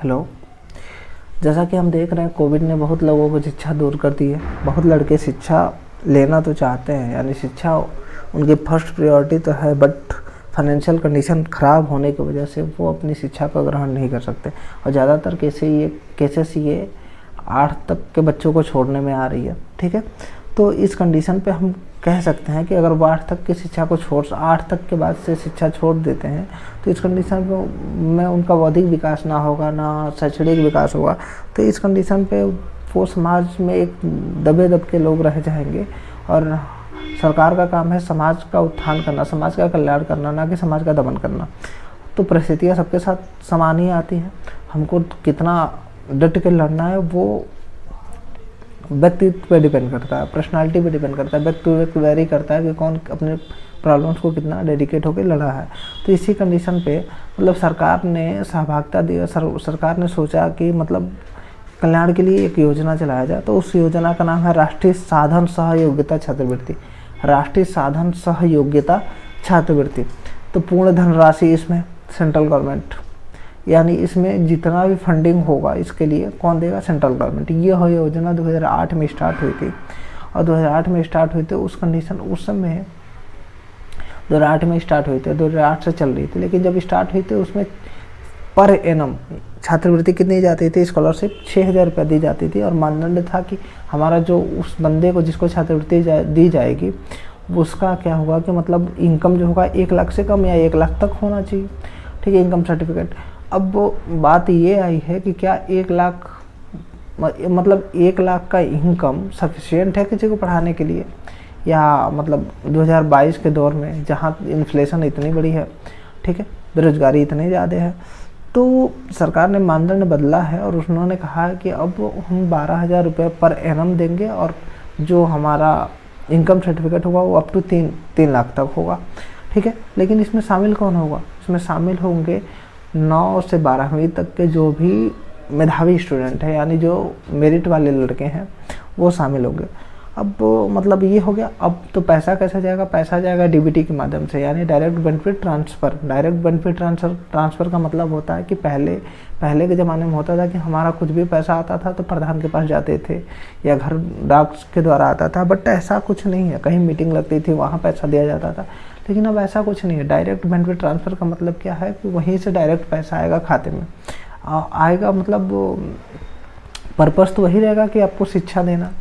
Hello. जैसा कि हम देख रहे हैं, कोविड ने बहुत लोगों को शिक्षा दूर कर दी है। बहुत लड़के शिक्षा लेना तो चाहते हैं, यानी शिक्षा उनकी फर्स्ट प्रायोरिटी तो है, बट फाइनेंशियल कंडीशन ख़राब होने की वजह से वो अपनी शिक्षा को ग्रहण नहीं कर सकते। और ज़्यादातर केसेस ये 8 तक के बच्चों को छोड़ने में आ रही है। ठीक है, तो इस कंडीशन पे हम कह सकते हैं कि अगर वो 8 तक की शिक्षा को 8 तक के बाद से शिक्षा छोड़ देते हैं तो इस कंडीशन में उनका बौद्धिक विकास ना होगा, ना शैक्षणिक विकास होगा। तो इस कंडीशन पे वो समाज में एक दबे के लोग रह जाएंगे। और सरकार का काम है समाज का उत्थान करना, समाज का कल्याण करना, ना कि समाज का दमन करना। तो परिस्थितियाँ सबके साथ समान ही आती हैं। हमको कितना डट के लड़ना है वो व्यक्तित्व पे डिपेंड करता है, पर्सनालिटी पे डिपेंड करता है, व्यक्ति टू व्यक्ति वेरी करता है कि कौन अपने प्रॉब्लम्स को कितना डेडिकेट होकर लड़ा है। तो इसी कंडीशन पे मतलब सरकार ने सहभागिता दी। सरकार ने सोचा कि मतलब कल्याण के लिए एक योजना चलाया जाए। तो उस योजना का नाम है राष्ट्रीय साधन सहयोगिता छात्रवृत्ति। राष्ट्रीय साधन सहयोगिता छात्रवृत्ति। तो पूर्ण धनराशि इसमें सेंट्रल गवर्नमेंट, यानी इसमें जितना भी फंडिंग होगा इसके लिए कौन देगा? Central government. ये योजना 2008 में स्टार्ट हुई थी। और 2008 में स्टार्ट हुई थी उस कंडीशन, उस समय 2008 में स्टार्ट हुई थी, 2008 से चल रही थी। लेकिन जब स्टार्ट हुई थी उसमें पर एनम छात्रवृत्ति कितनी जाती थी? स्कॉलरशिप 6,000 रुपये दी जाती थी। और मानदंड था कि हमारा जो उस बंदे को जिसको छात्रवृत्ति दी जाएगी उसका क्या होगा कि मतलब इनकम जो होगा 1 लाख से कम या 1 लाख तक होना चाहिए। ठीक है, इनकम सर्टिफिकेट। अब बात ये आई है कि क्या 1 लाख मतलब 1 लाख का इनकम सफिशिएंट है किसी को पढ़ाने के लिए? या मतलब 2022 के दौर में जहाँ इन्फ्लेशन इतनी बड़ी है, ठीक है, बेरोजगारी इतनी ज़्यादा है, तो सरकार ने मानदंड बदला है और उन्होंने कहा है कि अब हम 12,000 रुपये पर एनम देंगे और जो हमारा इनकम सर्टिफिकेट होगा वो अप टू 3 लाख तक होगा। ठीक है, लेकिन इसमें शामिल कौन होगा? इसमें शामिल होंगे 9 से 12वीं तक के जो भी मेधावी स्टूडेंट है, यानी जो मेरिट वाले लड़के हैं वो शामिल होंगे। अब मतलब ये हो गया। अब तो पैसा कैसे जाएगा? पैसा जाएगा डीबीटी के माध्यम से, यानी direct benefit transfer. Direct benefit transfer का मतलब होता है कि पहले के ज़माने में होता था कि हमारा कुछ भी पैसा आता था तो प्रधान के पास जाते थे या घर डाक के द्वारा आता था, बट ऐसा कुछ नहीं है। कहीं मीटिंग लगती थी वहाँ पैसा दिया जाता था, लेकिन अब ऐसा कुछ नहीं है। डायरेक्ट बेनिफिट ट्रांसफ़र का मतलब क्या है कि वहीं से डायरेक्ट पैसा आएगा खाते में आएगा। मतलब पर्पस तो वही रहेगा कि आपको शिक्षा देना।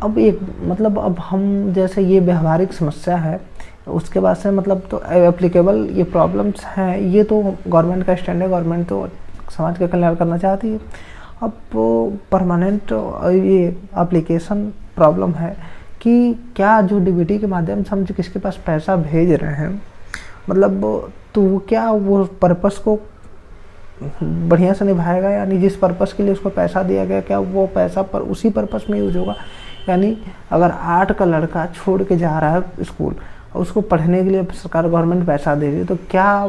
अब एक मतलब अब हम जैसे ये व्यवहारिक समस्या है, उसके बाद से मतलब तो एप्लीकेबल ये प्रॉब्लम्स हैं, ये तो गवर्नमेंट का स्टैंड है। गवर्नमेंट तो समाज का कल्याण करना चाहती है। अब परमानेंट ये एप्लीकेशन प्रॉब्लम है कि क्या जो डीबीटी के माध्यम से हम जो किसके पास पैसा भेज रहे हैं, मतलब तो क्या वो पर्पस को बढ़िया से निभाएगा? यानी जिस पर्पस के लिए उसको पैसा दिया गया, क्या वो पैसा पर उसी पर्पस में यूज होगा? यानी अगर 8 का लड़का छोड़ के जा रहा है स्कूल और उसको पढ़ने के लिए सरकार गवर्नमेंट पैसा दे रही है, तो क्या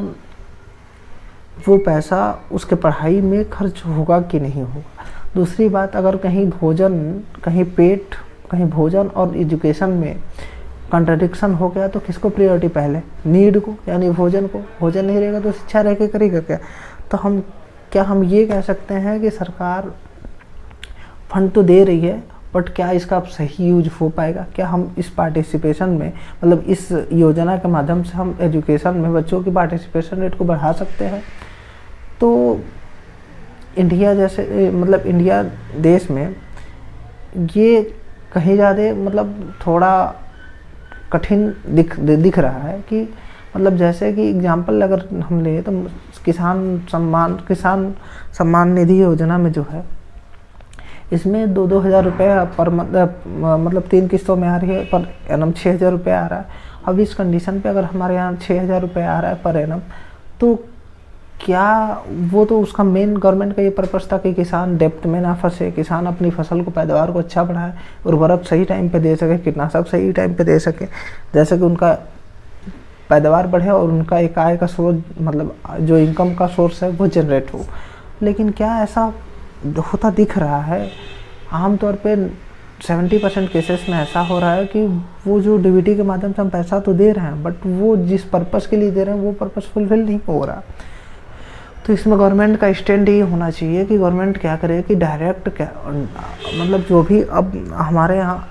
वो पैसा उसके पढ़ाई में खर्च होगा कि नहीं होगा? दूसरी बात, अगर कहीं भोजन और एजुकेशन में कॉन्ट्रडिक्शन हो गया तो किसको प्रायोरिटी? पहले नीड को, यानी भोजन को। भोजन नहीं रहेगा तो शिक्षा रह के करेगा क्या? तो हम ये कह सकते हैं कि सरकार फंड तो दे रही है, बट क्या इसका सही यूज हो पाएगा? क्या हम इस पार्टिसिपेशन में मतलब इस योजना के माध्यम से हम एजुकेशन में बच्चों की पार्टिसिपेशन रेट को बढ़ा सकते हैं? तो इंडिया जैसे मतलब इंडिया देश में ये कहीं ज़्यादा मतलब थोड़ा कठिन दिख रहा है कि मतलब जैसे कि एग्जांपल अगर हम ले तो किसान सम्मान निधि योजना में जो है, इसमें 2-2 हज़ार रुपये पर मतलब 3 किस्तों में आ रही है, पर एनम 6,000 रुपये आ रहा है। अब इस कंडीशन पे अगर हमारे यहाँ 6,000 रुपये आ रहा है पर एनम, तो क्या वो तो उसका मेन गवर्नमेंट का ये पर्पस था कि किसान डेप्ट में ना फंसे, किसान अपनी फसल को पैदावार को अच्छा बढ़ाए, उर्वरक सही टाइम पे दे सके, कीटनाशक सही टाइम पे दे सके, जैसे कि उनका पैदावार बढ़े और उनका एक आय का सोर्स मतलब जो इनकम का सोर्स है वो जनरेट हो। लेकिन क्या ऐसा होता दिख रहा है? आमतौर पे 70% केसेस में ऐसा हो रहा है कि वो जो डीबीटी के माध्यम से हम पैसा तो दे रहे हैं, बट वो जिस पर्पस के लिए दे रहे हैं वो पर्पस फुलफिल नहीं हो रहा। तो इसमें गवर्नमेंट का स्टैंड ये होना चाहिए कि गवर्नमेंट क्या करे कि डायरेक्ट क्या मतलब जो भी अब हमारे यहाँ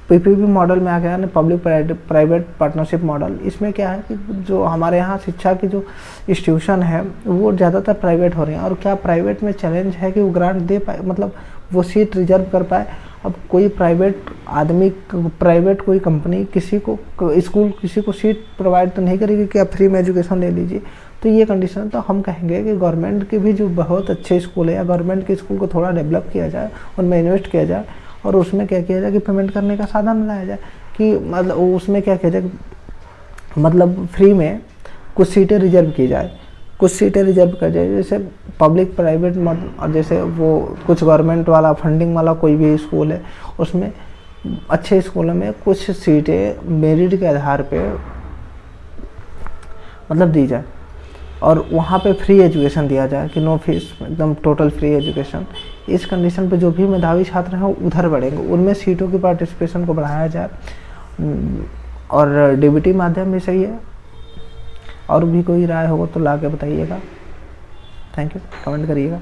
पीपीपी मॉडल में आ गया ना, पब्लिक प्राइवेट पार्टनरशिप मॉडल। इसमें क्या है कि जो हमारे यहाँ शिक्षा की जो इंस्टीट्यूशन है वो ज़्यादातर प्राइवेट हो रहे हैं, और क्या प्राइवेट में चैलेंज है कि वो ग्रांट दे पाए, मतलब वो सीट रिजर्व कर पाए। अब कोई प्राइवेट आदमी, प्राइवेट कोई कंपनी किसी को स्कूल किसी को सीट प्रोवाइड तो नहीं करेगी कि आप फ्री में एजुकेशन ले लीजिए। तो ये कंडीशन, तो हम कहेंगे कि गवर्नमेंट के भी जो बहुत अच्छे स्कूल है या गवर्नमेंट के स्कूल को थोड़ा डेवलप किया जाए, उनमें इन्वेस्ट किया जाए, और उसमें क्या किया जाए कि पेमेंट करने का साधन बनाया जाए कि मतलब उसमें क्या किया जाए, मतलब फ्री में कुछ सीटें रिजर्व की जाए, कुछ सीटें रिजर्व कर जाए, जैसे पब्लिक प्राइवेट और जैसे वो कुछ गवर्नमेंट वाला फंडिंग वाला कोई भी स्कूल है, उसमें अच्छे स्कूलों में कुछ सीटें मेरिट के आधार पे मतलब दी जाए, और वहाँ पे फ्री एजुकेशन दिया जाए कि नो फीस, एकदम टोटल फ्री एजुकेशन। इस कंडीशन पे जो भी मेधावी छात्र हैं उधर बढ़ेंगे, उनमें सीटों की पार्टिसिपेशन को बढ़ाया जाए, और डीबीटी माध्यम भी सही है। और भी कोई राय होगा तो ला के बताइएगा। थैंक यू, कमेंट करिएगा।